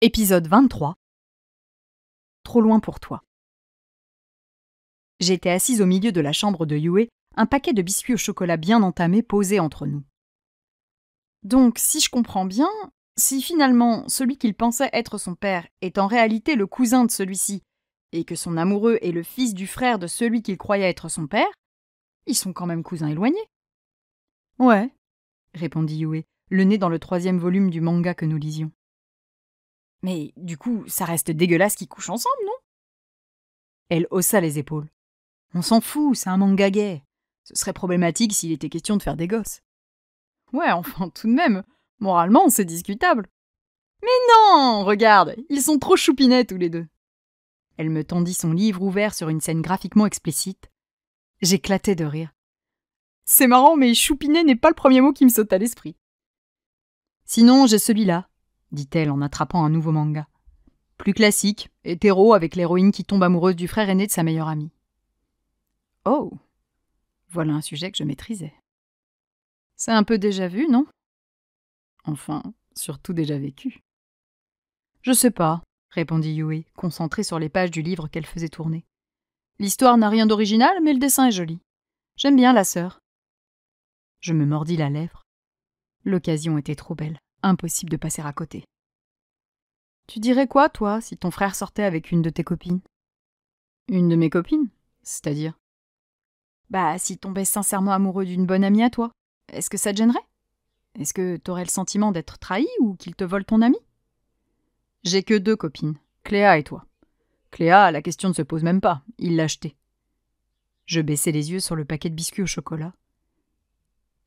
Épisode 23. Trop loin pour toi. J'étais assise au milieu de la chambre de Yue, un paquet de biscuits au chocolat bien entamé posé entre nous. Donc, si je comprends bien, si finalement celui qu'il pensait être son père est en réalité le cousin de celui-ci, et que son amoureux est le fils du frère de celui qu'il croyait être son père, ils sont quand même cousins éloignés. Ouais, répondit Yue, le nez dans le 3e volume du manga que nous lisions. Mais du coup, ça reste dégueulasse qu'ils couchent ensemble, non ? Elle haussa les épaules. On s'en fout, c'est un manga gay. Ce serait problématique s'il était question de faire des gosses. Ouais, enfin, tout de même, moralement, c'est discutable. Mais non, regarde, ils sont trop choupinets tous les deux. Elle me tendit son livre ouvert sur une scène graphiquement explicite. J'éclatais de rire. C'est marrant, mais choupinet n'est pas le premier mot qui me saute à l'esprit. Sinon, j'ai celui-là, dit-elle en attrapant un nouveau manga. Plus classique, hétéro avec l'héroïne qui tombe amoureuse du frère aîné de sa meilleure amie. Oh, voilà un sujet que je maîtrisais. C'est un peu déjà vu, non ? Enfin, surtout déjà vécu. Je sais pas, répondit Yue, concentrée sur les pages du livre qu'elle faisait tourner. L'histoire n'a rien d'original, mais le dessin est joli. J'aime bien la sœur. Je me mordis la lèvre. L'occasion était trop belle, impossible de passer à côté. Tu dirais quoi, toi, si ton frère sortait avec une de tes copines ? Une de mes copines ? C'est-à-dire ? Bah, s'il tombait sincèrement amoureux d'une bonne amie à toi, est-ce que ça te gênerait ? Est-ce que t'aurais le sentiment d'être trahi ou qu'il te vole ton ami ? J'ai que 2 copines, Cléa et toi. Cléa, la question ne se pose même pas, il l'a achetée. Je baissai les yeux sur le paquet de biscuits au chocolat.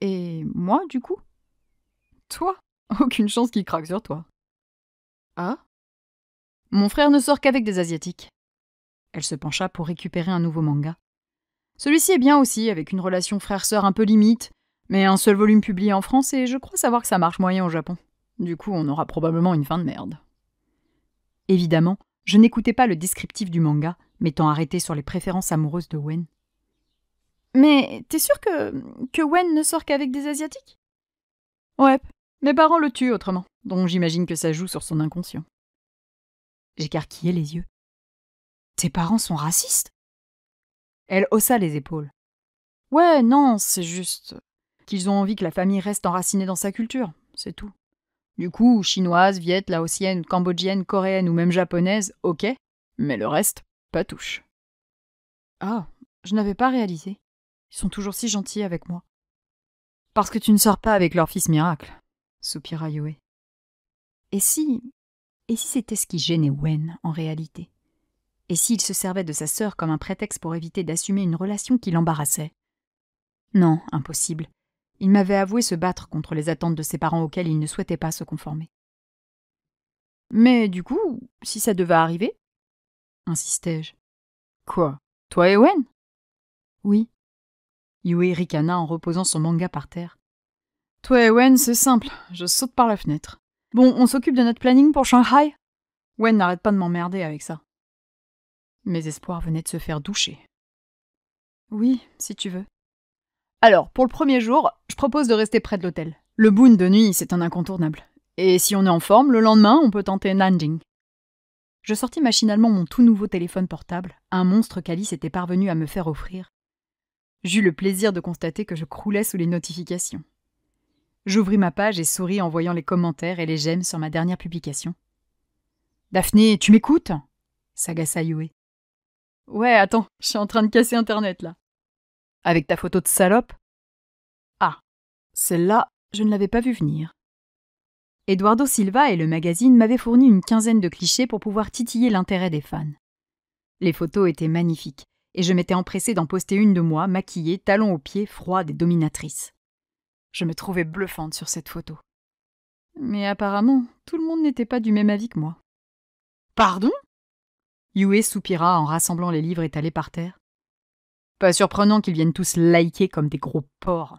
Et moi, du coup ? Toi ? Aucune chance qu'il craque sur toi. Ah ? Mon frère ne sort qu'avec des Asiatiques. Elle se pencha pour récupérer un nouveau manga. Celui-ci est bien aussi, avec une relation frère-sœur un peu limite, mais un seul volume publié en France et je crois savoir que ça marche moyen au Japon. Du coup, on aura probablement une fin de merde. Évidemment, je n'écoutais pas le descriptif du manga, m'étant arrêté sur les préférences amoureuses de Wen. Mais t'es sûr que Wen ne sort qu'avec des Asiatiques ? Ouais, mes parents le tuent autrement, donc j'imagine que ça joue sur son inconscient. J'écarquillai les yeux. Tes parents sont racistes ? Elle haussa les épaules. Ouais, non, c'est juste qu'ils ont envie que la famille reste enracinée dans sa culture, c'est tout. Du coup, chinoise, viette, laotienne, cambodgienne, coréenne ou même japonaise, ok, mais le reste, pas touche. Ah, je n'avais pas réalisé. Ils sont toujours si gentils avec moi. Parce que tu ne sors pas avec leur fils miracle, soupira Yue. Et si c'était ce qui gênait Wen, en réalité ? Et s'il se servait de sa sœur comme un prétexte pour éviter d'assumer une relation qui l'embarrassait ? Non, impossible. Il m'avait avoué se battre contre les attentes de ses parents auxquelles il ne souhaitait pas se conformer. Mais du coup, si ça devait arriver, insistai-je. Quoi ? Toi et Wen ? Oui. Yue ricana en reposant son manga par terre. Toi et Wen, c'est simple, je saute par la fenêtre. Bon, on s'occupe de notre planning pour Shanghai ? Wen n'arrête pas de m'emmerder avec ça. Mes espoirs venaient de se faire doucher. Oui, si tu veux. Alors, pour le premier jour, je propose de rester près de l'hôtel. Le Boon de nuit, c'est un incontournable. Et si on est en forme, le lendemain, on peut tenter Nanjing. Je sortis machinalement mon tout nouveau téléphone portable, un monstre qu'Alice était parvenue à me faire offrir. J'eus le plaisir de constater que je croulais sous les notifications. J'ouvris ma page et souris en voyant les commentaires et les j'aime sur ma dernière publication. « Daphné, tu m'écoutes ?» s'agaça Yue. « Ouais, attends, je suis en train de casser Internet, là. » « Avec ta photo de salope ?» Ah, celle-là, je ne l'avais pas vue venir. Eduardo Silva et le magazine m'avaient fourni une 15aine de clichés pour pouvoir titiller l'intérêt des fans. Les photos étaient magnifiques, et je m'étais empressée d'en poster une de moi, maquillée, talons aux pieds, froide et dominatrice. Je me trouvais bluffante sur cette photo. Mais apparemment, tout le monde n'était pas du même avis que moi. « Pardon ?» Yue soupira en rassemblant les livres étalés par terre. Pas surprenant qu'ils viennent tous liker comme des gros porcs.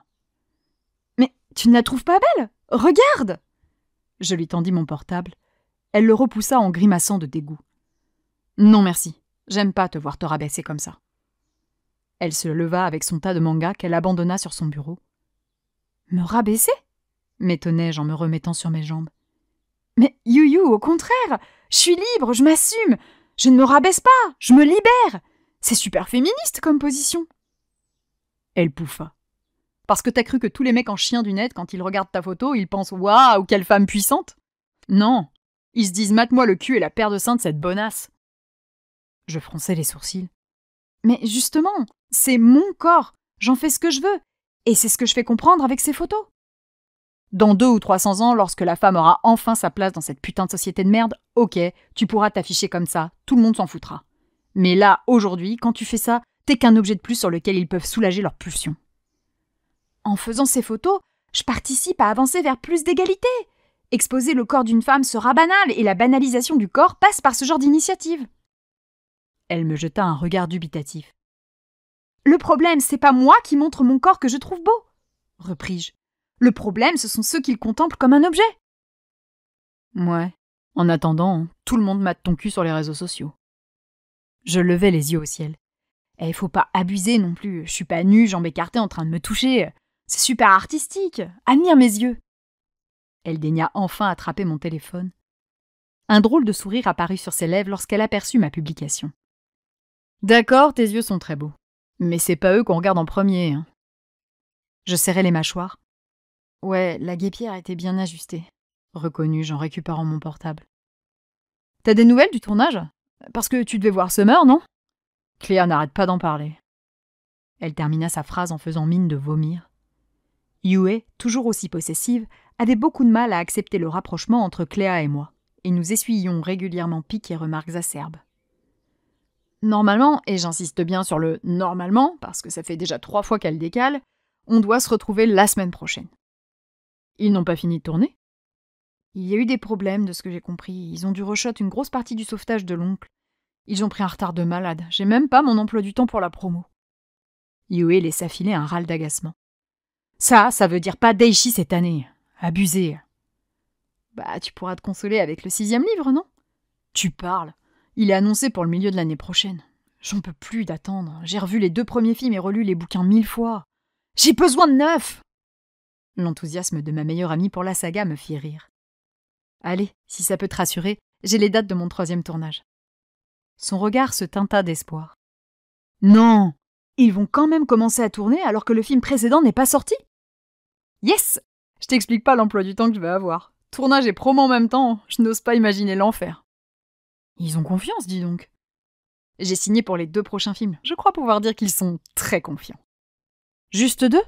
« Mais tu ne la trouves pas belle ? Regarde !» Je lui tendis mon portable. Elle le repoussa en grimaçant de dégoût. « Non merci, j'aime pas te voir te rabaisser comme ça. » Elle se leva avec son tas de mangas qu'elle abandonna sur son bureau. « Me rabaisser ?» m'étonnai-je en me remettant sur mes jambes. Mais You, au contraire, je suis libre, je m'assume, je ne me rabaisse pas, je me libère. C'est super féministe comme position. Elle pouffa. Parce que t'as cru que tous les mecs en chien du net, quand ils regardent ta photo, ils pensent « Waouh, quelle femme puissante !» Non, ils se disent « Mate-moi le cul et la paire de seins de cette bonasse !» Je fronçais les sourcils. Mais justement, c'est mon corps, j'en fais ce que je veux, et c'est ce que je fais comprendre avec ces photos. Dans 200 ou 300 ans, lorsque la femme aura enfin sa place dans cette putain de société de merde, ok, tu pourras t'afficher comme ça, tout le monde s'en foutra. Mais là, aujourd'hui, quand tu fais ça, t'es qu'un objet de plus sur lequel ils peuvent soulager leurs pulsions. En faisant ces photos, je participe à avancer vers plus d'égalité. Exposer le corps d'une femme sera banal et la banalisation du corps passe par ce genre d'initiative. Elle me jeta un regard dubitatif. Le problème, c'est pas moi qui montre mon corps que je trouve beau, repris-je. Le problème, ce sont ceux qui le contemplent comme un objet. Ouais. En attendant, tout le monde mate ton cul sur les réseaux sociaux. Je levai les yeux au ciel. Eh, faut pas abuser non plus. Je suis pas nue, jambes écartées en train de me toucher. C'est super artistique. Admire mes yeux. Elle daigna enfin attraper mon téléphone. Un drôle de sourire apparut sur ses lèvres lorsqu'elle aperçut ma publication. D'accord, tes yeux sont très beaux. Mais c'est pas eux qu'on regarde en premier. Hein. Je serrai les mâchoires. Ouais, la guêpière était bien ajustée, reconnus-je en récupérant mon portable. T'as des nouvelles du tournage? Parce que tu devais voir Summer, non? Cléa n'arrête pas d'en parler. Elle termina sa phrase en faisant mine de vomir. Yue, toujours aussi possessive, avait beaucoup de mal à accepter le rapprochement entre Cléa et moi, et nous essuyions régulièrement piques et remarques acerbes. Normalement, et j'insiste bien sur le « normalement », parce que ça fait déjà 3 fois qu'elle décale, on doit se retrouver la semaine prochaine. Ils n'ont pas fini de tourner? Il y a eu des problèmes, de ce que j'ai compris. Ils ont dû rushot une grosse partie du sauvetage de l'oncle. Ils ont pris un retard de malade. J'ai même pas mon emploi du temps pour la promo. Yue laissa filer un râle d'agacement. Ça veut dire pas Daichi cette année. Abusé. Bah, tu pourras te consoler avec le 6e livre, non? Tu parles. Il est annoncé pour le milieu de l'année prochaine. J'en peux plus d'attendre. J'ai revu les 2 premiers films et relu les bouquins 1000 fois. J'ai besoin de neuf! L'enthousiasme de ma meilleure amie pour la saga me fit rire. Allez, si ça peut te rassurer, j'ai les dates de mon 3e tournage. Son regard se teinta d'espoir. Non! Ils vont quand même commencer à tourner alors que le film précédent n'est pas sorti? Yes! Je t'explique pas l'emploi du temps que je vais avoir. Tournage et promo en même temps, je n'ose pas imaginer l'enfer. Ils ont confiance, dis donc. J'ai signé pour les 2 prochains films. Je crois pouvoir dire qu'ils sont très confiants. Juste 2?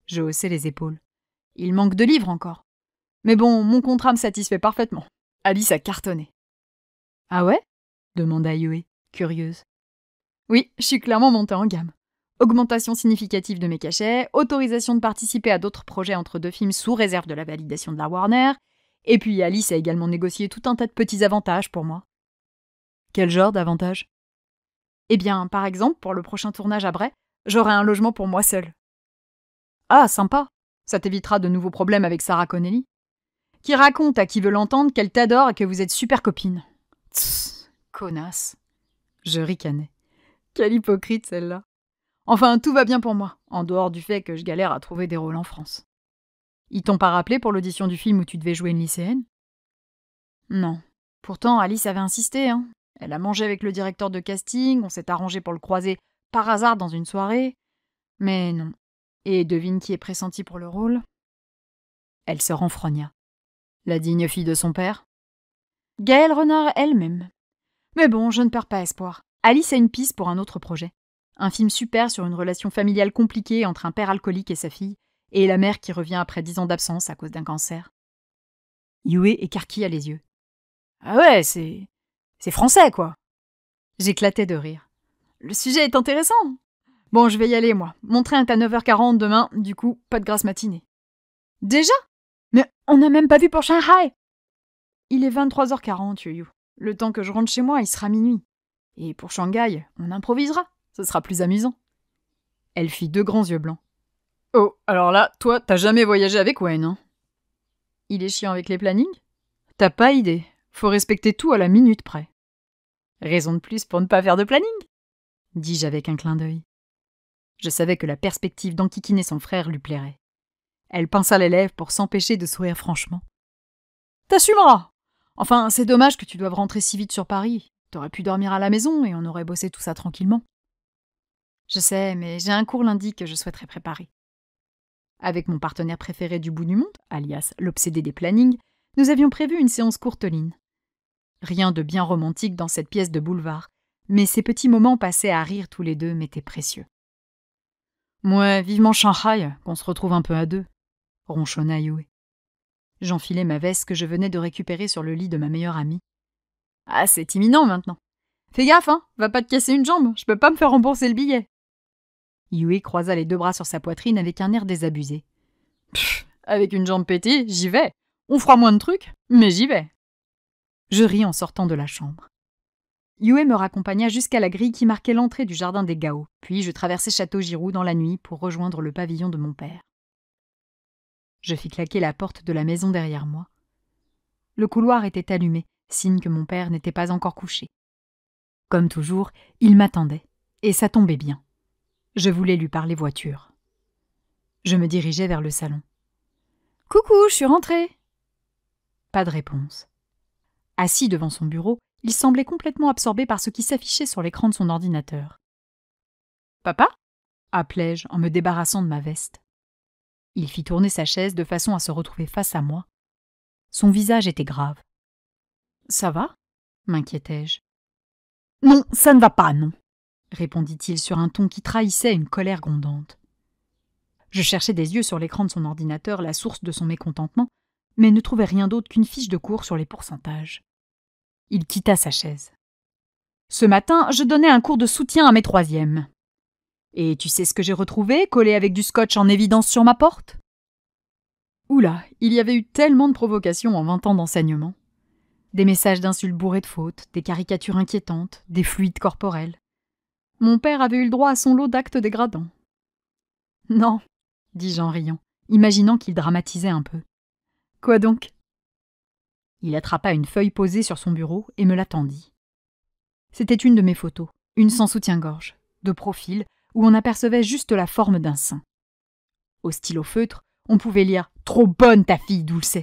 Je haussai les épaules. Il manque de livres encore. Mais bon, mon contrat me satisfait parfaitement. Alice a cartonné. Ah ouais? Demanda Yue, curieuse. Oui, je suis clairement montée en gamme. Augmentation significative de mes cachets, autorisation de participer à d'autres projets entre 2 films sous réserve de la validation de la Warner, et puis Alice a également négocié tout un tas de petits avantages pour moi. Quel genre d'avantages? Eh bien, par exemple, pour le prochain tournage à Bray, j'aurai un logement pour moi seule. Ah, sympa. Ça t'évitera de nouveaux problèmes avec Sarah Connelly. Qui raconte à qui veut l'entendre qu'elle t'adore et que vous êtes super copines. Tss, connasse. Je ricanais. Quelle hypocrite celle-là. Enfin, tout va bien pour moi, en dehors du fait que je galère à trouver des rôles en France. Ils t'ont pas rappelé pour l'audition du film où tu devais jouer une lycéenne? Non. Pourtant, Alice avait insisté, hein. Elle a mangé avec le directeur de casting, on s'est arrangé pour le croiser par hasard dans une soirée. Mais non. Et devine qui est pressenti pour le rôle? Elle se renfrogna. La digne fille de son père? Gaëlle Renard elle-même. Mais bon, je ne perds pas espoir. Alice a une piste pour un autre projet. Un film super sur une relation familiale compliquée entre un père alcoolique et sa fille, et la mère qui revient après 10 ans d'absence à cause d'un cancer. Yue écarquilla les yeux. Ah ouais, c'est français, quoi. J'éclatais de rire. Le sujet est intéressant. Bon, je vais y aller, moi. Mon train est à 9h40 demain, du coup, pas de grasse matinée. Déjà? Mais on n'a même pas vu pour Shanghai. Il est 23h40, Yu. Le temps que je rentre chez moi, il sera minuit. Et pour Shanghai, on improvisera. Ce sera plus amusant. Elle fit 2 grands yeux blancs. Oh, alors là, toi, t'as jamais voyagé avec Wayne, hein? Il est chiant avec les plannings? T'as pas idée. Faut respecter tout à la minute près. Raison de plus pour ne pas faire de planning, dis-je avec un clin d'œil. Je savais que la perspective d'enquiquiner son frère lui plairait. Elle pinça les lèvres pour s'empêcher de sourire franchement. T'assumeras. Enfin, c'est dommage que tu doives rentrer si vite sur Paris. T'aurais pu dormir à la maison et on aurait bossé tout ça tranquillement. Je sais, mais j'ai un cours lundi que je souhaiterais préparer. Avec mon partenaire préféré du bout du monde, alias l'obsédé des plannings, nous avions prévu une séance courteline. Rien de bien romantique dans cette pièce de boulevard, mais ces petits moments passés à rire tous les deux m'étaient précieux. « Ouais, vivement Shanghai, qu'on se retrouve un peu à deux », ronchonna Yue. J'enfilai ma veste que je venais de récupérer sur le lit de ma meilleure amie. « Ah, c'est imminent maintenant. Fais gaffe, hein, va pas te casser une jambe, je peux pas me faire rembourser le billet. » Yue croisa les deux bras sur sa poitrine avec un air désabusé. « Pfff, avec une jambe pétée, j'y vais. On fera moins de trucs, mais j'y vais. » Je ris en sortant de la chambre. Yue me raccompagna jusqu'à la grille qui marquait l'entrée du jardin des Gao, puis je traversai Château-Giroux dans la nuit pour rejoindre le pavillon de mon père. Je fis claquer la porte de la maison derrière moi. Le couloir était allumé, signe que mon père n'était pas encore couché. Comme toujours, il m'attendait, et ça tombait bien. Je voulais lui parler voiture. Je me dirigeai vers le salon. « Coucou, je suis rentrée !» Pas de réponse. Assis devant son bureau, il semblait complètement absorbé par ce qui s'affichait sur l'écran de son ordinateur. « Papa ?» appelai-je en me débarrassant de ma veste. Il fit tourner sa chaise de façon à se retrouver face à moi. Son visage était grave. « Ça va ?» m'inquiétai-je. « Non, ça ne va pas, non !» répondit-il sur un ton qui trahissait une colère grondante. Je cherchais des yeux sur l'écran de son ordinateur la source de son mécontentement, mais ne trouvais rien d'autre qu'une fiche de cours sur les pourcentages. Il quitta sa chaise. « Ce matin, je donnais un cours de soutien à mes troisièmes. Et tu sais ce que j'ai retrouvé, collé avec du scotch en évidence sur ma porte ?» Oula, il y avait eu tellement de provocations en 20 ans d'enseignement. Des messages d'insultes bourrés de fautes, des caricatures inquiétantes, des fluides corporels. Mon père avait eu le droit à son lot d'actes dégradants. « Non, » dis-je en riant, imaginant qu'il dramatisait un peu. « Quoi donc ?» Il attrapa une feuille posée sur son bureau et me la tendit. C'était une de mes photos, une sans soutien-gorge, de profil, où on apercevait juste la forme d'un sein. Au stylo feutre, on pouvait lire « Trop bonne ta fille, Dulce !»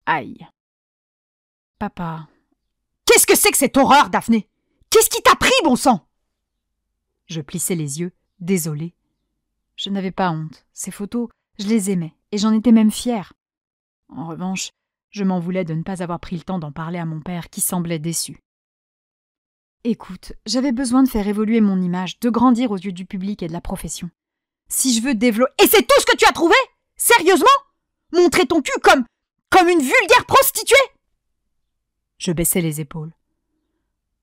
Aïe. Papa. Qu'est-ce que c'est que cette horreur, Daphné? Qu'est-ce qui t'a pris, bon sang? Je plissai les yeux, désolée. Je n'avais pas honte. Ces photos, je les aimais, et j'en étais même fière. En revanche, je m'en voulais de ne pas avoir pris le temps d'en parler à mon père, qui semblait déçu. Écoute, j'avais besoin de faire évoluer mon image, de grandir aux yeux du public et de la profession. Si je veux développer... Et c'est tout ce que tu as trouvé? Sérieusement? Montrer ton cul comme une vulgaire prostituée? Je baissai les épaules.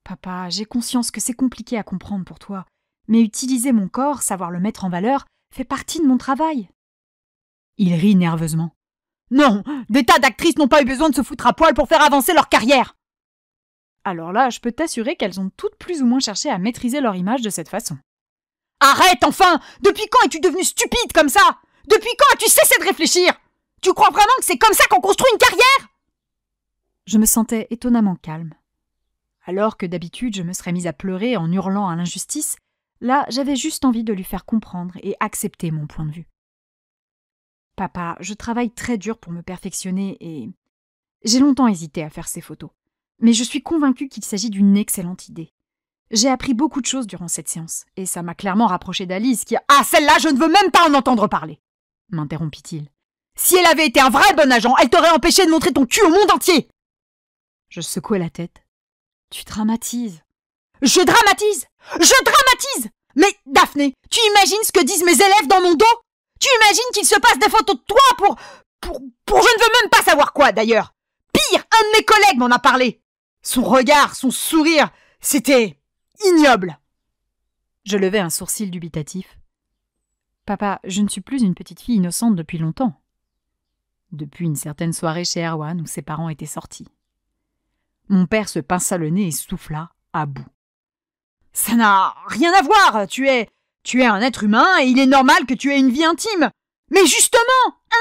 Papa, j'ai conscience que c'est compliqué à comprendre pour toi, mais utiliser mon corps, savoir le mettre en valeur, fait partie de mon travail. Il rit nerveusement. Non, des tas d'actrices n'ont pas eu besoin de se foutre à poil pour faire avancer leur carrière. Alors là, je peux t'assurer qu'elles ont toutes plus ou moins cherché à maîtriser leur image de cette façon. Arrête, enfin! Depuis quand es-tu devenue stupide comme ça? Depuis quand as-tu cessé de réfléchir? Tu crois vraiment que c'est comme ça qu'on construit une carrière? Je me sentais étonnamment calme. Alors que d'habitude je me serais mise à pleurer en hurlant à l'injustice, là j'avais juste envie de lui faire comprendre et accepter mon point de vue. Papa, je travaille très dur pour me perfectionner et... J'ai longtemps hésité à faire ces photos, mais je suis convaincue qu'il s'agit d'une excellente idée. J'ai appris beaucoup de choses durant cette séance, et ça m'a clairement rapproché d'Alice qui a... « Ah, celle-là, je ne veux même pas en entendre parler !» m'interrompit-il. « Si elle avait été un vrai bon agent, elle t'aurait empêché de montrer ton cul au monde entier !» Je secouai la tête. « Tu dramatises. »« Je dramatise. Je dramatise. Mais, Daphné, tu imagines ce que disent mes élèves dans mon dos? Tu imagines qu'ils se passent des photos de toi pour je ne veux même pas savoir quoi, d'ailleurs. Pire, un de mes collègues m'en a parlé. Son regard, son sourire, c'était ignoble. » Je levai un sourcil dubitatif. « Papa, je ne suis plus une petite fille innocente depuis longtemps. » Depuis une certaine soirée chez Erwan où ses parents étaient sortis. Mon père se pinça le nez et souffla à bout. « Ça n'a rien à voir, tu es un être humain et il est normal que tu aies une vie intime. Mais justement,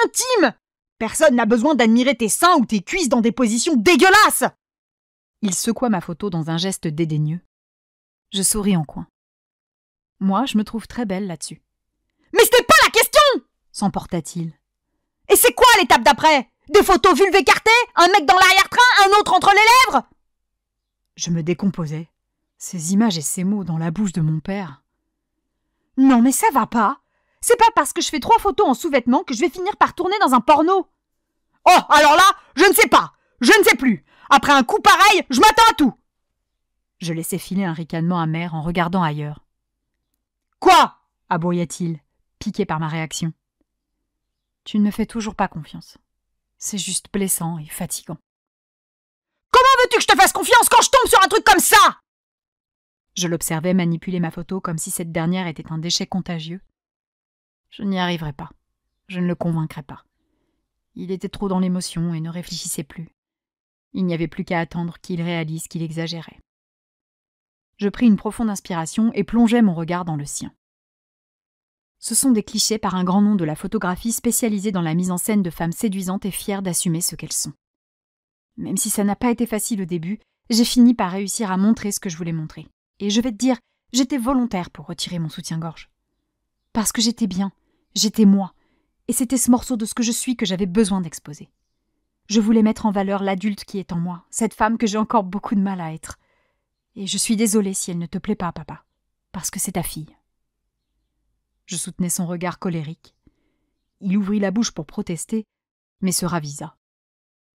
intime! Personne n'a besoin d'admirer tes seins ou tes cuisses dans des positions dégueulasses !» Il secoua ma photo dans un geste dédaigneux. Je souris en coin. Moi, je me trouve très belle là-dessus. « Mais ce n'est pas la question !» s'emporta-t-il. « Et c'est quoi l'étape d'après? Des photos vulves écartées, un mec dans l'arrière-train, un autre entre les lèvres !» Je me décomposais. Ces images et ces mots dans la bouche de mon père. « Non mais ça va pas. C'est pas parce que je fais 3 photos en sous-vêtements que je vais finir par tourner dans un porno. »« Oh, alors là, je ne sais pas. Je ne sais plus. Après un coup pareil, je m'attends à tout. » Je laissai filer un ricanement amer en regardant ailleurs. « Quoi ?» aboya-t-il, piqué par ma réaction. « Tu ne me fais toujours pas confiance. C'est juste blessant et fatigant. »« Comment veux-tu que je te fasse confiance quand je tombe sur un truc comme ça ?» Je l'observais manipuler ma photo comme si cette dernière était un déchet contagieux. Je n'y arriverais pas. Je ne le convaincrais pas. Il était trop dans l'émotion et ne réfléchissait plus. Il n'y avait plus qu'à attendre qu'il réalise qu'il exagérait. Je pris une profonde inspiration et plongeai mon regard dans le sien. Ce sont des clichés par un grand nom de la photographie spécialisée dans la mise en scène de femmes séduisantes et fières d'assumer ce qu'elles sont. Même si ça n'a pas été facile au début, j'ai fini par réussir à montrer ce que je voulais montrer. Et je vais te dire, j'étais volontaire pour retirer mon soutien-gorge. Parce que j'étais bien, j'étais moi, et c'était ce morceau de ce que je suis que j'avais besoin d'exposer. Je voulais mettre en valeur l'adulte qui est en moi, cette femme que j'ai encore beaucoup de mal à être. Et je suis désolée si elle ne te plaît pas, papa, parce que c'est ta fille. Je soutenais son regard colérique. Il ouvrit la bouche pour protester, mais se ravisa.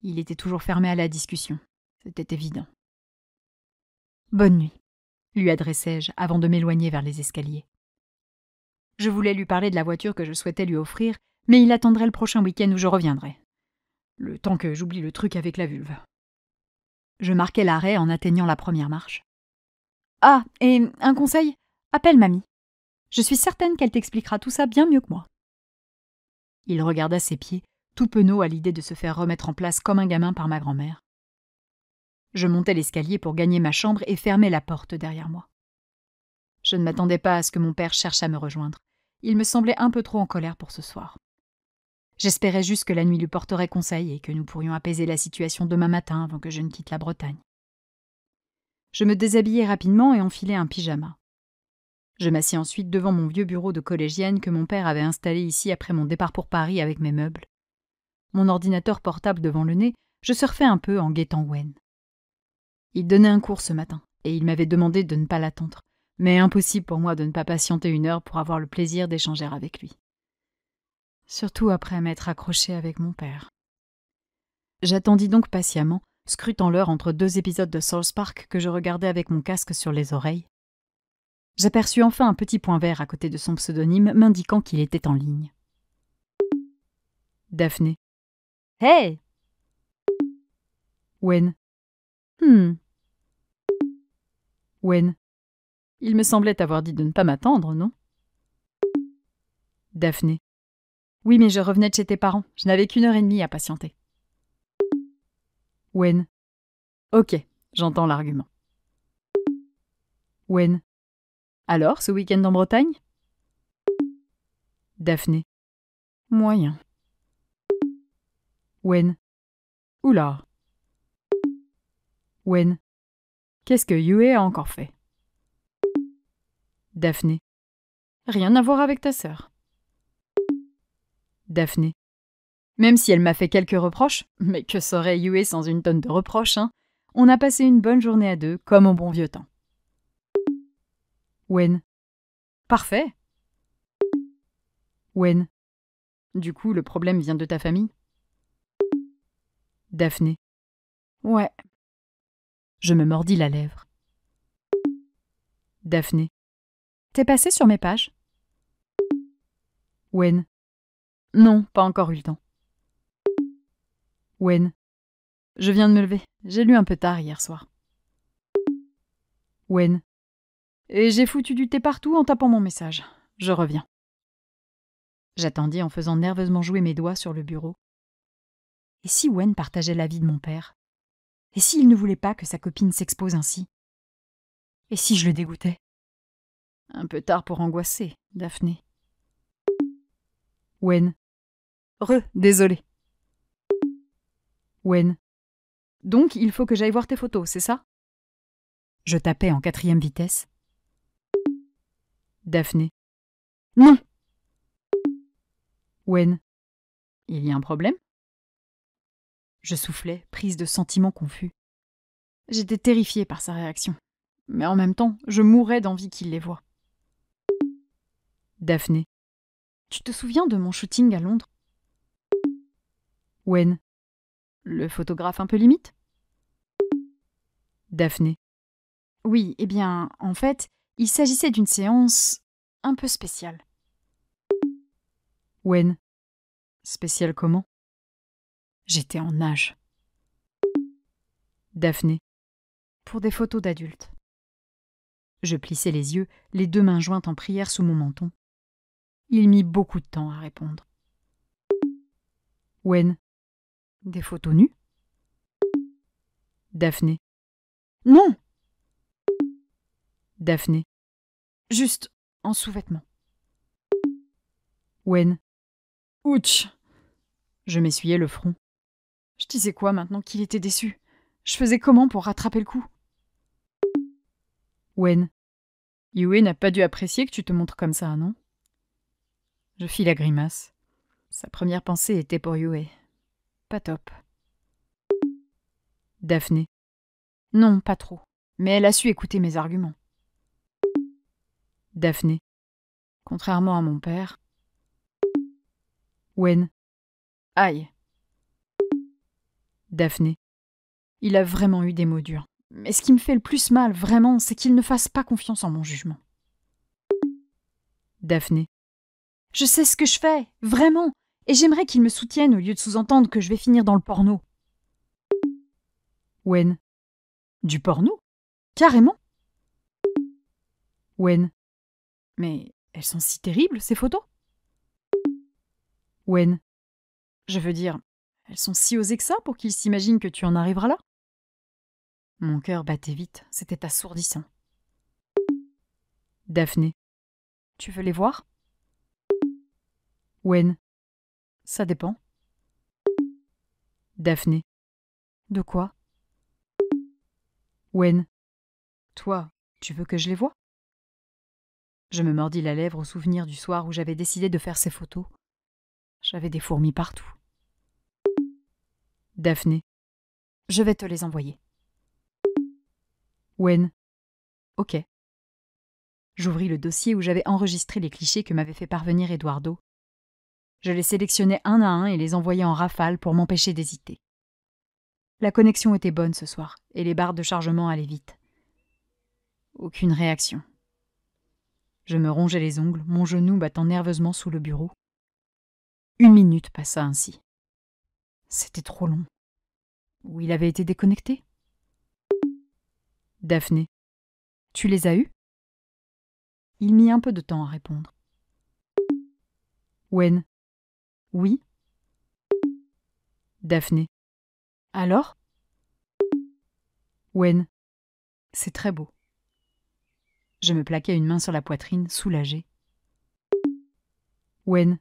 Il était toujours fermé à la discussion, c'était évident. « Bonne nuit », lui adressai-je avant de m'éloigner vers les escaliers. Je voulais lui parler de la voiture que je souhaitais lui offrir, mais il attendrait le prochain week-end où je reviendrai. Le temps que j'oublie le truc avec la vulve. Je marquai l'arrêt en atteignant la première marche. « Ah, et un conseil, appelle mamie. Je suis certaine qu'elle t'expliquera tout ça bien mieux que moi. » Il regarda ses pieds, tout penaud à l'idée de se faire remettre en place comme un gamin par ma grand-mère. Je montai l'escalier pour gagner ma chambre et fermai la porte derrière moi. Je ne m'attendais pas à ce que mon père cherche à me rejoindre. Il me semblait un peu trop en colère pour ce soir. J'espérais juste que la nuit lui porterait conseil et que nous pourrions apaiser la situation demain matin avant que je ne quitte la Bretagne. Je me déshabillai rapidement et enfilai un pyjama. Je m'assis ensuite devant mon vieux bureau de collégienne que mon père avait installé ici après mon départ pour Paris avec mes meubles. Mon ordinateur portable devant le nez, je surfais un peu en guettant Wen. Il donnait un cours ce matin, et il m'avait demandé de ne pas l'attendre, mais impossible pour moi de ne pas patienter 1 heure pour avoir le plaisir d'échanger avec lui. Surtout après m'être accroché avec mon père. J'attendis donc patiemment, scrutant l'heure entre 2 épisodes de South Park que je regardais avec mon casque sur les oreilles. J'aperçus enfin un petit point vert à côté de son pseudonyme m'indiquant qu'il était en ligne. Daphné. « Hey !» Wen. « Wen. Il me semblait t'avoir dit de ne pas m'attendre, non ?» Daphné. « Oui, mais je revenais de chez tes parents. Je n'avais qu'1 heure et demie à patienter. » Wen. « Ok, j'entends l'argument. » Wen. « Alors, ce week-end en Bretagne ?» Daphné. « Moyen. » Wen. « Oula. » Wen. « Qu'est-ce que Yue a encore fait ?» Daphné. « Rien à voir avec ta sœur. » Daphné. « Même si elle m'a fait quelques reproches, mais que serait Yue sans une tonne de reproches, hein? On a passé une bonne journée à 2, comme au bon vieux temps. Wen. « Parfait. » Wen. « Du coup, le problème vient de ta famille ?» Daphné. « Ouais. » Je me mordis la lèvre. Daphné. « T'es passé sur mes pages ?» Wen. « Non, pas encore eu le temps. » Wen. « Je viens de me lever. J'ai lu un peu tard hier soir. » Wen. « Et j'ai foutu du thé partout en tapant mon message. Je reviens. » J'attendis en faisant nerveusement jouer mes doigts sur le bureau. Et si Wen partageait l'avis de mon père? Et s'il ne voulait pas que sa copine s'expose ainsi? Et si je le dégoûtais? Un peu tard pour angoisser, Daphné. Wen. Désolé. Wen. Donc, il faut que j'aille voir tes photos, c'est ça? Je tapais en 4e vitesse. Daphné. Non. Wen. Il y a un problème? Je soufflais, prise de sentiments confus. J'étais terrifiée par sa réaction, mais en même temps, je mourais d'envie qu'il les voie. Daphné. Tu te souviens de mon shooting à Londres? Wen. Le photographe un peu limite? Daphné. Oui, eh bien, en fait, il s'agissait d'une séance un peu spéciale. Wen. Spéciale comment? J'étais en nage. Daphné. Pour des photos d'adultes. Je plissais les yeux, les deux mains jointes en prière sous mon menton. Il mit beaucoup de temps à répondre. Wen. Des photos nues? Daphné. Non! Daphné. Juste en sous-vêtements. Wen. Ouch! Je m'essuyais le front. Je disais quoi maintenant qu'il était déçu? Je faisais comment pour rattraper le coup? Wen. Yue n'a pas dû apprécier que tu te montres comme ça, non? Je fis la grimace. Sa première pensée était pour Yue. Pas top. Daphné. Non, pas trop. Mais elle a su écouter mes arguments. Daphné. Contrairement à mon père. Wen. Aïe. Daphné. Il a vraiment eu des mots durs. Mais ce qui me fait le plus mal, vraiment, c'est qu'il ne fasse pas confiance en mon jugement. Daphné. Je sais ce que je fais, vraiment, et j'aimerais qu'il me soutienne au lieu de sous-entendre que je vais finir dans le porno. Wen. Du porno? Carrément? Wen. Mais elles sont si terribles, ces photos? Wen. Je veux dire, elles sont si osées que ça pour qu'il s'imagine que tu en arriveras là? Mon cœur battait vite, c'était assourdissant. Daphné. Tu veux les voir? Wen. Ça dépend. Daphné. De quoi? Wen. Toi, tu veux que je les voie? Je me mordis la lèvre au souvenir du soir où j'avais décidé de faire ces photos. J'avais des fourmis partout. Daphné. Je vais te les envoyer. Wen. Ok. J'ouvris le dossier où j'avais enregistré les clichés que m'avait fait parvenir Eduardo. Je les sélectionnais un à un et les envoyais en rafale pour m'empêcher d'hésiter. La connexion était bonne ce soir, et les barres de chargement allaient vite. Aucune réaction. Je me rongeais les ongles, mon genou battant nerveusement sous le bureau. 1 minute passa ainsi. C'était trop long. Ou il avait été déconnecté? Daphné. Tu les as eus? Il mit un peu de temps à répondre. Wen. Oui. Daphné. Alors? Wen. C'est très beau. Je me plaquai une main sur la poitrine, soulagée. Wen.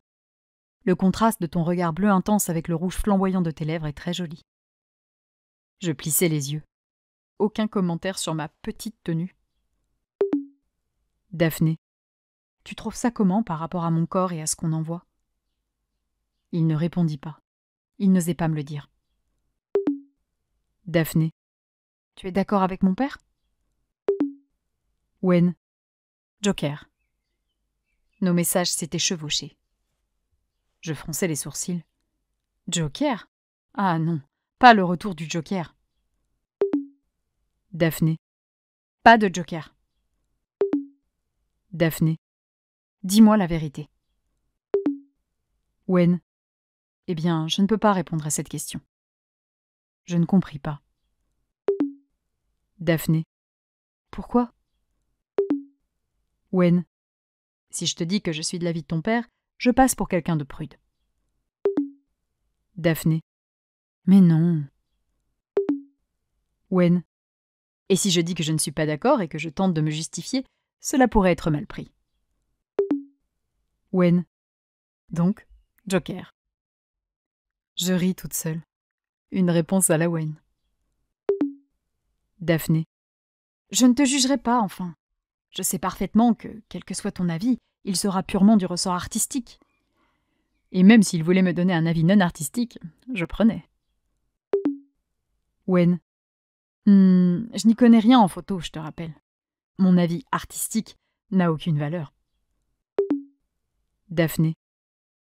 Le contraste de ton regard bleu intense avec le rouge flamboyant de tes lèvres est très joli. Je plissai les yeux. Aucun commentaire sur ma petite tenue. Daphné. Tu trouves ça comment par rapport à mon corps et à ce qu'on en voit? Il ne répondit pas. Il n'osait pas me le dire. Daphné. Tu es d'accord avec mon père? Wen. Joker. Nos messages s'étaient chevauchés. Je fronçai les sourcils. Joker? Ah non, pas le retour du Joker. Daphné. Pas de Joker. Daphné. Dis-moi la vérité. Wen. Eh bien, je ne peux pas répondre à cette question. Je ne compris pas. Daphné. Pourquoi? Wen. Si je te dis que je suis de l'avis de ton père, je passe pour quelqu'un de prude. Daphné. Mais non. Wen. Et si je dis que je ne suis pas d'accord et que je tente de me justifier, cela pourrait être mal pris. Wen. Donc, Joker. Je ris toute seule. Une réponse à la Wen. Daphné. Je ne te jugerai pas, enfin. Je sais parfaitement que, quel que soit ton avis, il sera purement du ressort artistique. Et même s'il voulait me donner un avis non artistique, je prenais. Wen. Je n'y connais rien en photo, je te rappelle. Mon avis artistique n'a aucune valeur. Daphné.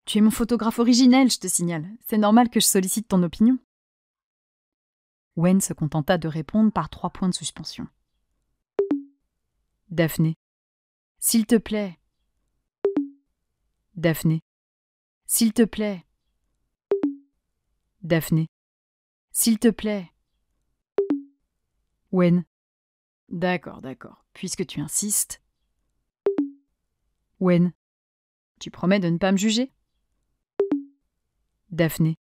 Tu es mon photographe originel, je te signale. C'est normal que je sollicite ton opinion. Wen se contenta de répondre par 3 points de suspension. Daphné. S'il te plaît. Daphné. S'il te plaît. Daphné. S'il te plaît. Wen. D'accord, puisque tu insistes. Wen. Tu promets de ne pas me juger? Daphné.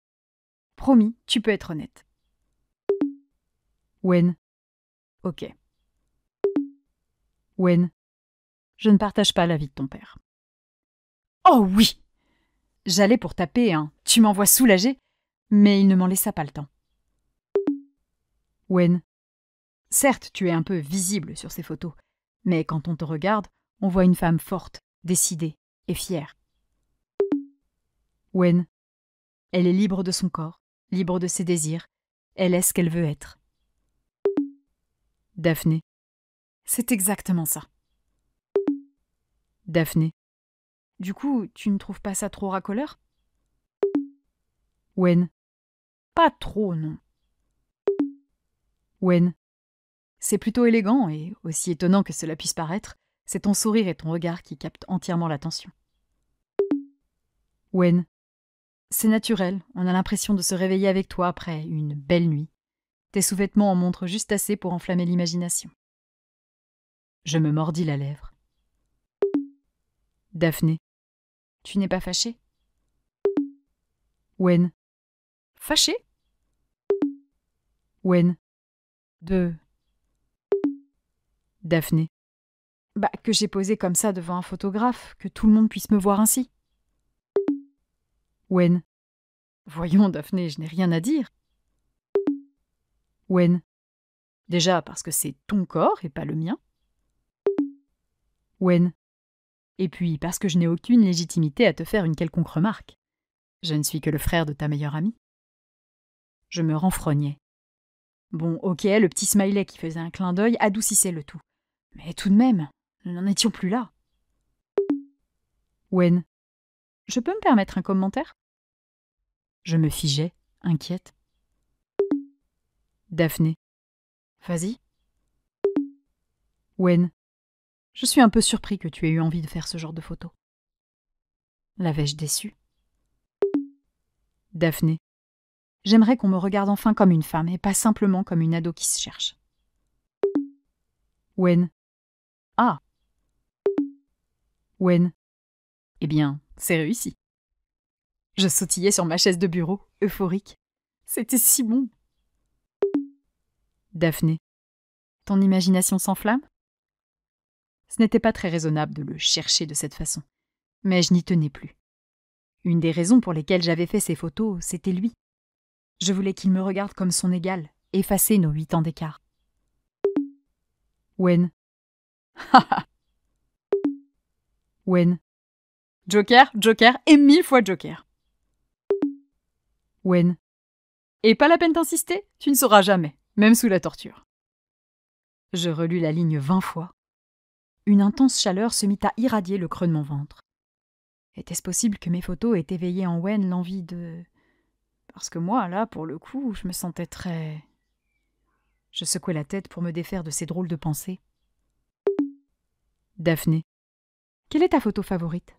Promis, tu peux être honnête. Wen. Ok. Wen. Je ne partage pas l'avis de ton père. Oh oui! J'allais pour taper, hein. Tu m'envoies soulagée, mais il ne m'en laissa pas le temps. Wen. Certes, tu es un peu visible sur ces photos, mais quand on te regarde, on voit une femme forte, décidée et fière. Wen. Elle est libre de son corps, libre de ses désirs. Elle est ce qu'elle veut être. Daphné. C'est exactement ça. Daphné. Du coup, tu ne trouves pas ça trop racoleur? Wen. Pas trop, non. Wen. C'est plutôt élégant et, aussi étonnant que cela puisse paraître, c'est ton sourire et ton regard qui captent entièrement l'attention. Wen. C'est naturel, on a l'impression de se réveiller avec toi après une belle nuit. Tes sous-vêtements en montrent juste assez pour enflammer l'imagination. Je me mordis la lèvre. Daphné. Tu n'es pas fâchée? Wen. Fâchée? Wen. De... Daphné. Bah, que j'ai posé comme ça devant un photographe, que tout le monde puisse me voir ainsi. Wen. Voyons, Daphné, je n'ai rien à dire. Wen. Déjà parce que c'est ton corps et pas le mien. Wen. Et puis parce que je n'ai aucune légitimité à te faire une quelconque remarque. Je ne suis que le frère de ta meilleure amie. Je me renfrognais. Bon, ok, le petit smiley qui faisait un clin d'œil adoucissait le tout. Mais tout de même, nous n'en étions plus là. Wen. Je peux me permettre un commentaire? Je me figeais, inquiète. Daphné. Vas-y. Wen. Je suis un peu surpris que tu aies eu envie de faire ce genre de photo. L'avais-je déçu? Daphné. J'aimerais qu'on me regarde enfin comme une femme et pas simplement comme une ado qui se cherche. Wen. Ah. Wen. Eh bien, c'est réussi. Je sautillais sur ma chaise de bureau, euphorique. C'était si bon. Daphné. Ton imagination s'enflamme? Ce n'était pas très raisonnable de le chercher de cette façon, mais je n'y tenais plus. Une des raisons pour lesquelles j'avais fait ces photos, c'était lui. Je voulais qu'il me regarde comme son égal, effacer nos 8 ans d'écart. Wen. Haha. Wen. Joker, Joker et 1000 fois Joker. Wen. Et pas la peine d'insister, tu ne sauras jamais, même sous la torture. Je relus la ligne 20 fois. Une intense chaleur se mit à irradier le creux de mon ventre. Était-ce possible que mes photos aient éveillé en Wen l'envie de... Parce que moi, là, pour le coup, je me sentais très... Je secouai la tête pour me défaire de ces drôles de pensées. Daphné. Quelle est ta photo favorite?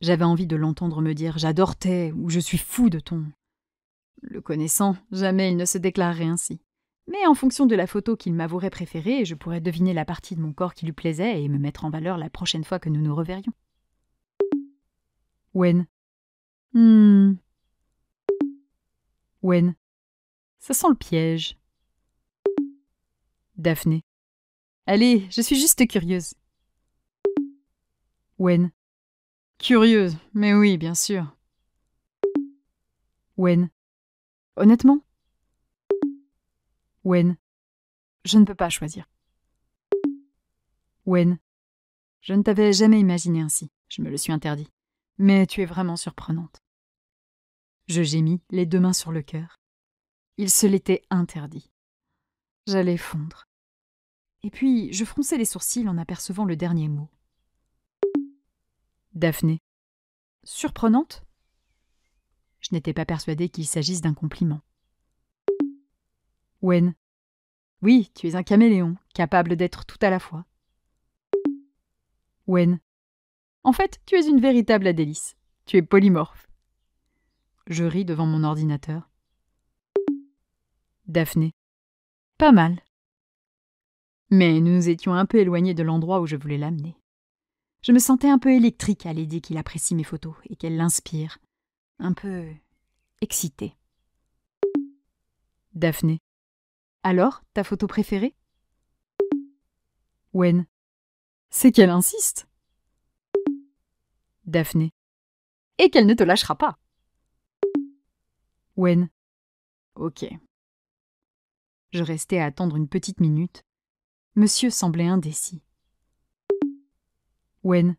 J'avais envie de l'entendre me dire « J'adore tes » ou « Je suis fou de ton ». Le connaissant, jamais il ne se déclarerait ainsi. Mais en fonction de la photo qu'il m'avouerait préférée, je pourrais deviner la partie de mon corps qui lui plaisait et me mettre en valeur la prochaine fois que nous nous reverrions. Wen. Wen. Ça sent le piège. Daphné. Allez, je suis juste curieuse. Wen. Curieuse, mais oui, bien sûr. Wen. Honnêtement? Wen. Je ne peux pas choisir. Wen. Je ne t'avais jamais imaginé ainsi, je me le suis interdit. Mais tu es vraiment surprenante. Je gémis, les 2 mains sur le cœur. Il se l'était interdit. J'allais fondre. Et puis, je fronçai les sourcils en apercevant le dernier mot. Daphné. Surprenante? Je n'étais pas persuadée qu'il s'agisse d'un compliment. Wen. Oui, tu es un caméléon, capable d'être tout à la fois. Wen. En fait, tu es une véritable Adélice. Tu es polymorphe. Je ris devant mon ordinateur. Daphné. Pas mal. Mais nous nous étions un peu éloignés de l'endroit où je voulais l'amener. Je me sentais un peu électrique à l'idée qu'il apprécie mes photos et qu'elle l'inspire. Un peu excitée. Daphné. Alors, ta photo préférée? Wen. C'est qu'elle insiste. Daphné. Et qu'elle ne te lâchera pas. Wen. Ok. Je restais à attendre une petite minute. Monsieur semblait indécis. Wen.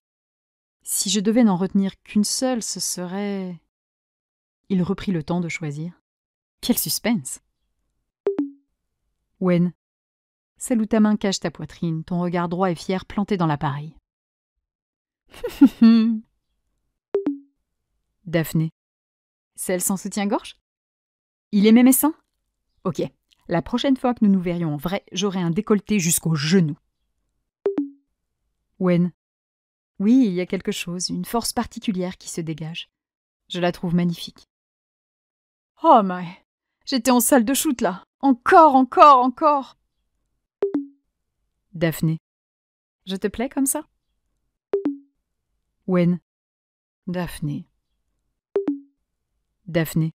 Si je devais n'en retenir qu'une seule, ce serait... Il reprit le temps de choisir. Quel suspense! Wen. Celle où ta main cache ta poitrine, ton regard droit et fier planté dans l'appareil. Daphné. Celle sans soutien-gorge? Il aimait mes seins? Ok, la prochaine fois que nous nous verrions en vrai, j'aurai un décolleté jusqu'aux genoux. Wen. Oui, il y a quelque chose, une force particulière qui se dégage. Je la trouve magnifique. Oh my, j'étais en salle de shoot là. Encore. Daphné. Je te plais comme ça? Wen. Daphné. Daphné.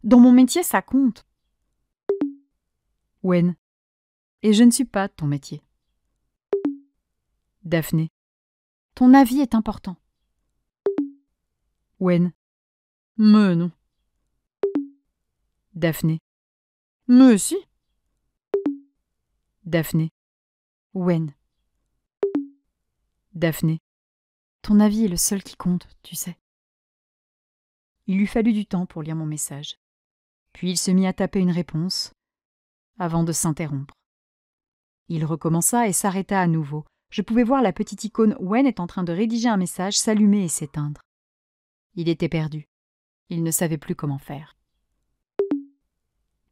Dans mon métier, ça compte. Wen. Et je ne suis pas ton métier. Daphné. Ton avis est important. Wen. Mais non. Daphné. Mais si. Daphné. Wen. Daphné. Ton avis est le seul qui compte, tu sais. Il lui fallut du temps pour lire mon message. Puis il se mit à taper une réponse, avant de s'interrompre. Il recommença et s'arrêta à nouveau. Je pouvais voir la petite icône Wen est en train de rédiger un message s'allumer et s'éteindre. Il était perdu. Il ne savait plus comment faire.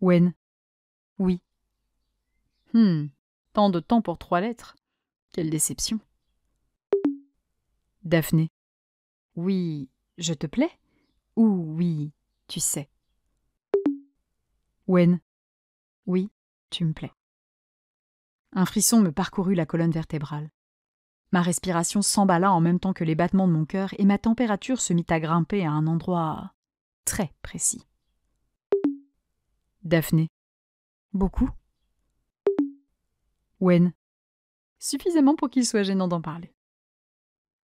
Wen. Oui. Tant de temps pour 3 lettres. Quelle déception. Daphné. Oui, je te plais? Ou oui, tu sais. Wen. Oui, tu me plais. Un frisson me parcourut la colonne vertébrale. Ma respiration s'emballa en même temps que les battements de mon cœur et ma température se mit à grimper à un endroit très précis. Daphné. Beaucoup? Wen. Suffisamment pour qu'il soit gênant d'en parler.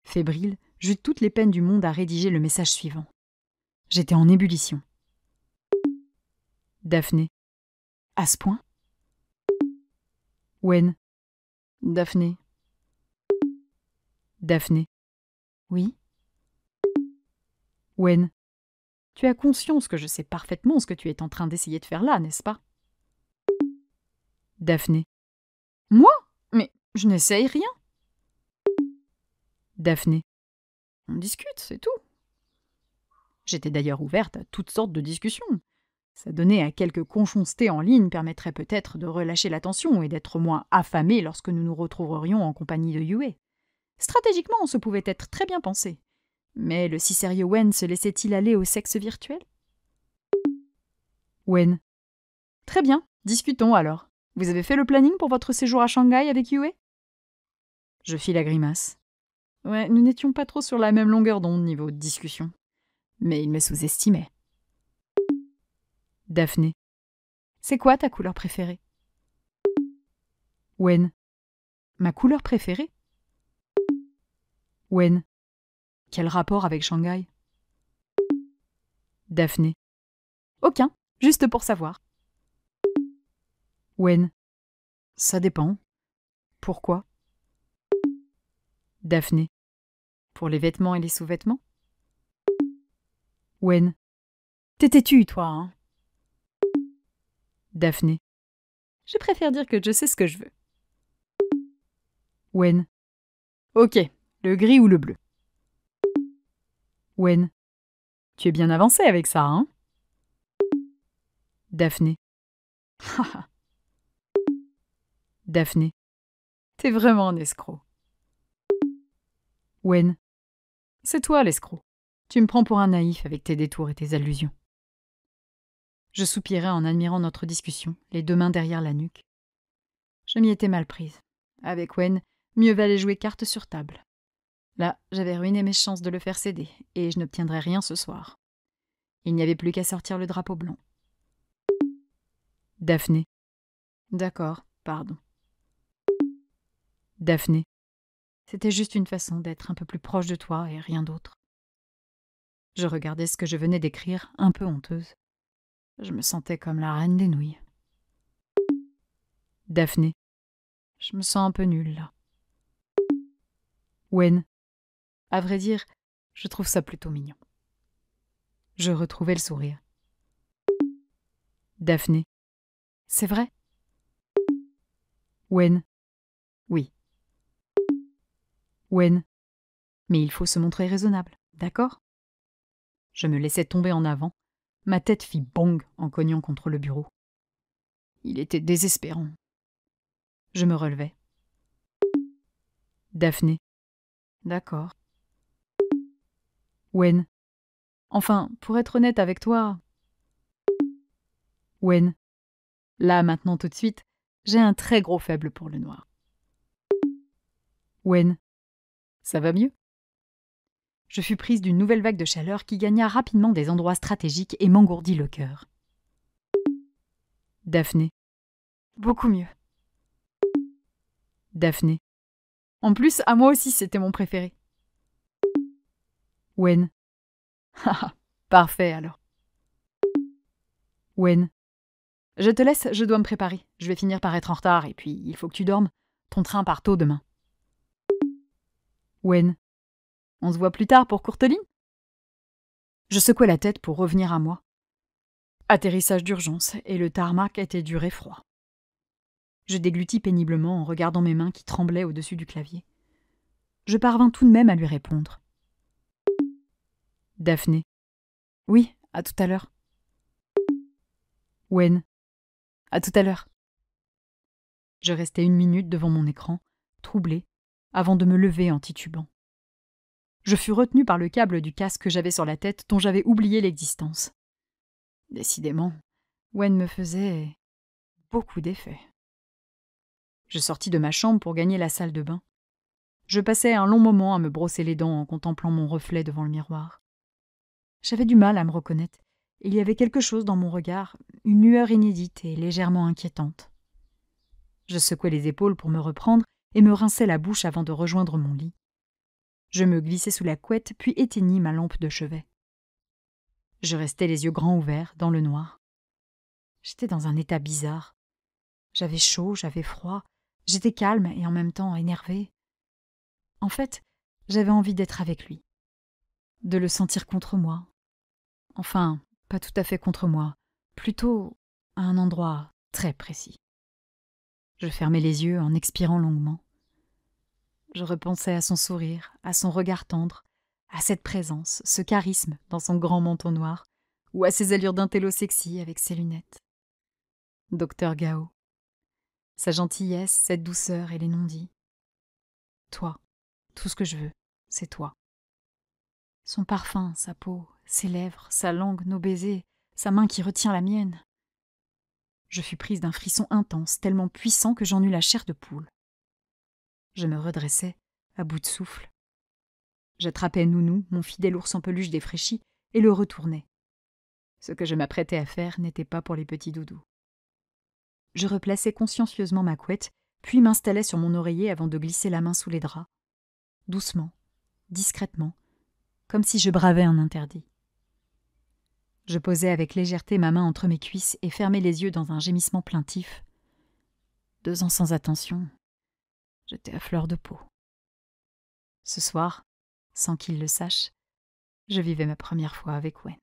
Fébrile, j'eus toutes les peines du monde à rédiger le message suivant. J'étais en ébullition. Daphné. À ce point? Wen. Daphné. Daphné. Oui? Wen. Tu as conscience que je sais parfaitement ce que tu es en train d'essayer de faire là, n'est-ce pas? Daphné. Moi? Mais je n'essaye rien. Daphné. On discute, c'est tout. J'étais d'ailleurs ouverte à toutes sortes de discussions. S'adonner à quelques conchoncetés en ligne permettrait peut-être de relâcher la tension et d'être moins affamés lorsque nous nous retrouverions en compagnie de Yue. Stratégiquement, ce pouvait être très bien pensé. Mais le si sérieux Wen se laissait-il aller au sexe virtuel? Wen. Très bien, discutons alors. Vous avez fait le planning pour votre séjour à Shanghai avec Yue? Je fis la grimace. Ouais, nous n'étions pas trop sur la même longueur d'onde niveau discussion. Mais il me sous-estimait. Daphné. C'est quoi ta couleur préférée? Wen. Ma couleur préférée? Wen. Quel rapport avec Shanghai? Daphné. Aucun, juste pour savoir. Wen. Ça dépend. Pourquoi? Daphné. Pour les vêtements et les sous-vêtements? Wen. T'es têtu, toi, hein? Daphné. Je préfère dire que je sais ce que je veux. Wen. Ok, le gris ou le bleu? Wen. Tu es bien avancé avec ça, hein? Daphné. Daphné. T'es vraiment un escroc. Wen. C'est toi l'escroc. Tu me prends pour un naïf avec tes détours et tes allusions. Je soupirais en admirant notre discussion, les deux mains derrière la nuque. Je m'y étais mal prise. Avec Wen, mieux valait jouer carte sur table. Là, j'avais ruiné mes chances de le faire céder, et je n'obtiendrais rien ce soir. Il n'y avait plus qu'à sortir le drapeau blanc. Daphné. D'accord, pardon. Daphné. C'était juste une façon d'être un peu plus proche de toi et rien d'autre. Je regardais ce que je venais d'écrire, un peu honteuse. Je me sentais comme la reine des nouilles. Daphné. Je me sens un peu nulle, là. Wen. À vrai dire, je trouve ça plutôt mignon. Je retrouvais le sourire. Daphné. C'est vrai? Wen. Oui. Wen. Mais il faut se montrer raisonnable, d'accord? Je me laissais tomber en avant. Ma tête fit bang en cognant contre le bureau. Il était désespérant. Je me relevai. Daphné. D'accord. Wen. Enfin, pour être honnête avec toi... Wen. Là, maintenant, tout de suite, j'ai un très gros faible pour le noir. Wen. Ça va mieux? Je fus prise d'une nouvelle vague de chaleur qui gagna rapidement des endroits stratégiques et m'engourdit le cœur. Daphné. Beaucoup mieux. Daphné. En plus, à moi aussi, c'était mon préféré. Wen. Haha, parfait alors. Wen. Je te laisse, je dois me préparer. Je vais finir par être en retard et puis il faut que tu dormes. Ton train part tôt demain. Wen. On se voit plus tard pour courte ligne? Je secouai la tête pour revenir à moi. Atterrissage d'urgence et le tarmac était dur et froid. Je déglutis péniblement en regardant mes mains qui tremblaient au-dessus du clavier. Je parvins tout de même à lui répondre. Daphné. Oui, à tout à l'heure. Wen. À tout à l'heure. Je restai 1 minute devant mon écran, troublée, avant de me lever en titubant. Je fus retenue par le câble du casque que j'avais sur la tête dont j'avais oublié l'existence. Décidément, Wen me faisait beaucoup d'effet. Je sortis de ma chambre pour gagner la salle de bain. Je passai un long moment à me brosser les dents en contemplant mon reflet devant le miroir. J'avais du mal à me reconnaître. Il y avait quelque chose dans mon regard, une lueur inédite et légèrement inquiétante. Je secouai les épaules pour me reprendre et me rinçai la bouche avant de rejoindre mon lit. Je me glissai sous la couette puis éteignis ma lampe de chevet. Je restai les yeux grands ouverts, dans le noir. J'étais dans un état bizarre. J'avais chaud, j'avais froid, j'étais calme et en même temps énervée. En fait, j'avais envie d'être avec lui, de le sentir contre moi. Enfin, pas tout à fait contre moi, plutôt à un endroit très précis. Je fermai les yeux en expirant longuement. Je repensais à son sourire, à son regard tendre, à cette présence, ce charisme dans son grand menton noir, ou à ses allures d'intello sexy avec ses lunettes. Docteur Gao. Sa gentillesse, cette douceur et les non-dits. Toi, tout ce que je veux, c'est toi. Son parfum, sa peau, ses lèvres, sa langue, nos baisers, sa main qui retient la mienne. Je fus prise d'un frisson intense, tellement puissant que j'en eus la chair de poule. Je me redressai, à bout de souffle. J'attrapais Nounou, mon fidèle ours en peluche défraîchi, et le retournai. Ce que je m'apprêtais à faire n'était pas pour les petits doudous. Je replaçai consciencieusement ma couette, puis m'installai sur mon oreiller avant de glisser la main sous les draps. Doucement, discrètement, comme si je bravais un interdit. Je posai avec légèreté ma main entre mes cuisses et fermai les yeux dans un gémissement plaintif. 2 ans sans attention, j'étais à fleur de peau. Ce soir, sans qu'il le sache, je vivais ma première fois avec Wen.